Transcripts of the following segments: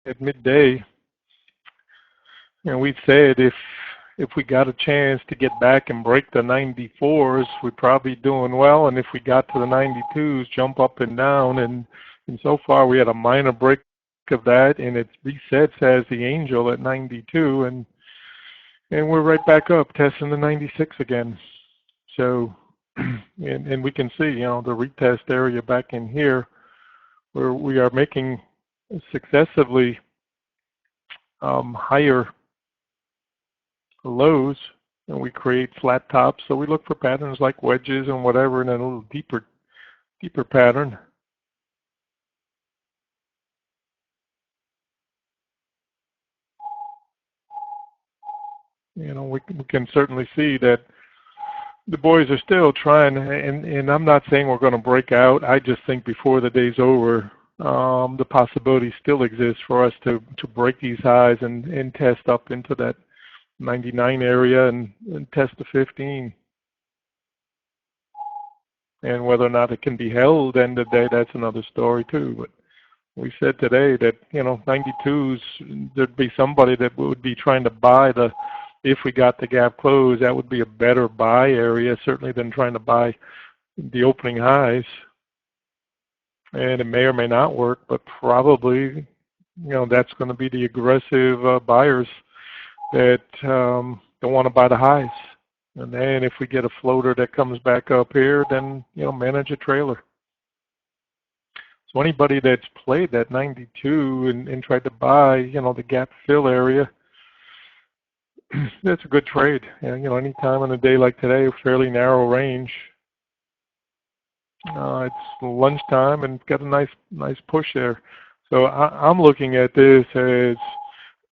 at midday, and we said if we got a chance to get back and break the 94s, we'd probably be doing well. And if we got to the 92s, jump up and down. And so far, we had a minor break of that, and it resets as the angel at 92, and we're right back up testing the 96 again. So, and we can see, you know, the retest area back in here, where we are making successively higher lows, and we create flat tops. So we look for patterns like wedges and whatever, and then a little deeper pattern. You know, we can certainly see that the boys are still trying, and I'm not saying we're going to break out. I just think before the day's over, the possibility still exists for us to break these highs and test up into that 99 area and test the 15. And whether or not it can be held end of the day, that's another story too. But we said today that, you know, 92s, there'd be somebody that would be trying to buy the, if we got the gap close, that would be a better buy area, certainly than trying to buy the opening highs. And it may or may not work, but probably, you know, that's going to be the aggressive buyers that don't want to buy the highs. And then if we get a floater that comes back up here, then, you know, manage a trailer. So anybody that's played that 92 and tried to buy, you know, the gap fill area, that's a good trade. And, you know, any time on a day like today, a fairly narrow range. It's lunchtime and got a nice push there. So I'm looking at this as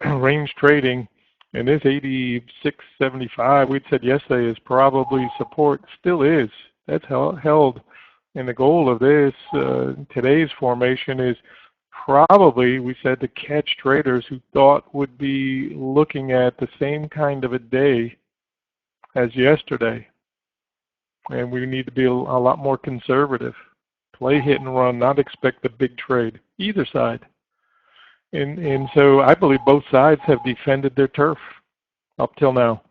range trading. And this 86.75, we'd said yesterday, is probably support. Still is. That's held. And the goal of this, today's formation, is probably, we said, to catch traders who thought would be looking at the same kind of a day as yesterday. And we need to be a lot more conservative. Play hit and run, not expect the big trade, either side. And so I believe both sides have defended their turf up till now.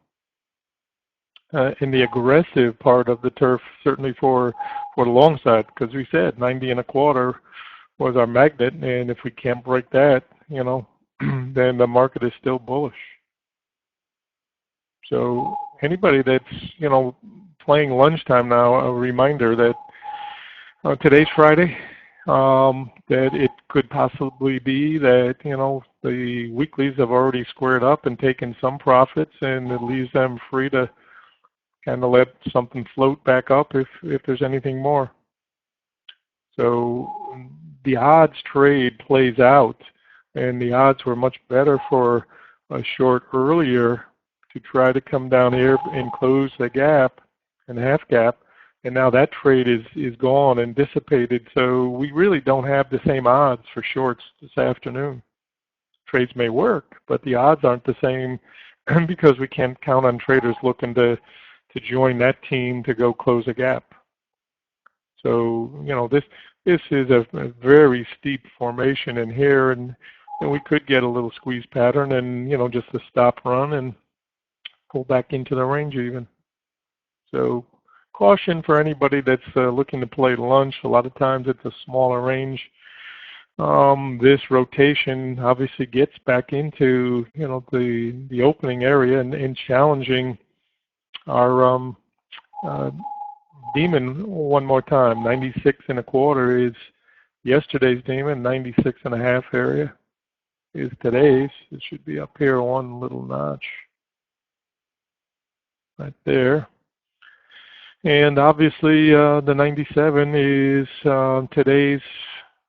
In the aggressive part of the turf, certainly for the long side, because we said 90.25 was our magnet, and if we can't break that, you know, then the market is still bullish. So anybody that's, you know, playing lunchtime now, a reminder that today's Friday, that it could possibly be that, you know, the weeklies have already squared up and taken some profits, and it leaves them free to kind of let something float back up if there's anything more. So the odds trade plays out, and the odds were much better for a short earlier to try to come down here and close the gap and half gap. And now that trade is gone and dissipated, so we really don't have the same odds for shorts this afternoon. Trades may work, but the odds aren't the same because we can't count on traders looking to join that team to go close a gap. So, you know, this is a very steep formation in here, and we could get a little squeeze pattern and, you know, just a stop run and pull back into the range even. So caution for anybody that's looking to play lunch. A lot of times it's a smaller range. This rotation obviously gets back into, you know, the opening area and challenging our demon one more time. 96.25 is yesterday's demon. 96.5 area is today's. It should be up here one little notch right there. And obviously the 97 is today's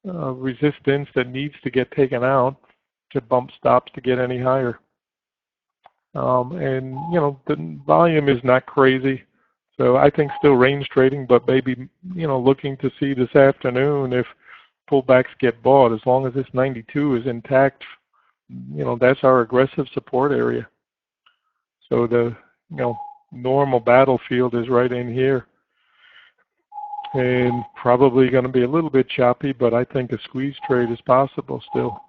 resistance that needs to get taken out to bump stops to get any higher. And, you know, the volume is not crazy. So I think still range trading, but maybe, you know, looking to see this afternoon if pullbacks get bought. As long as this 92 is intact, you know, that's our aggressive support area. So the, you know, normal battlefield is right in here. And probably going to be a little bit choppy, but I think a squeeze trade is possible still.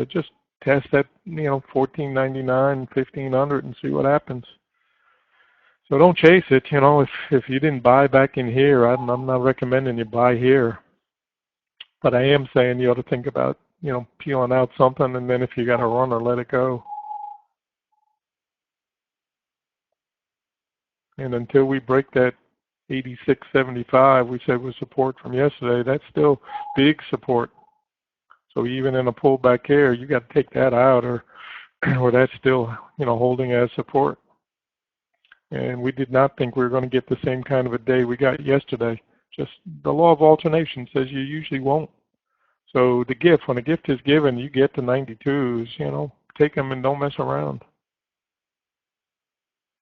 Just test that, you know, 14.99, 1500 and see what happens. So don't chase it. You know, if you didn't buy back in here, I'm not recommending you buy here. But I am saying you ought to think about, you know, peeling out something, and then if you got to run or let it go. And until we break that 86.75 we said was support from yesterday, that's still big support. So even in a pullback here, you got to take that out, or that's still, you know, holding as support. And we did not think we were going to get the same kind of a day we got yesterday. Just the law of alternation says you usually won't. So the gift, when a gift is given, you get the 92s, you know, take them and don't mess around.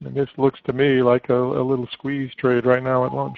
And this looks to me like a little squeeze trade right now at lunch.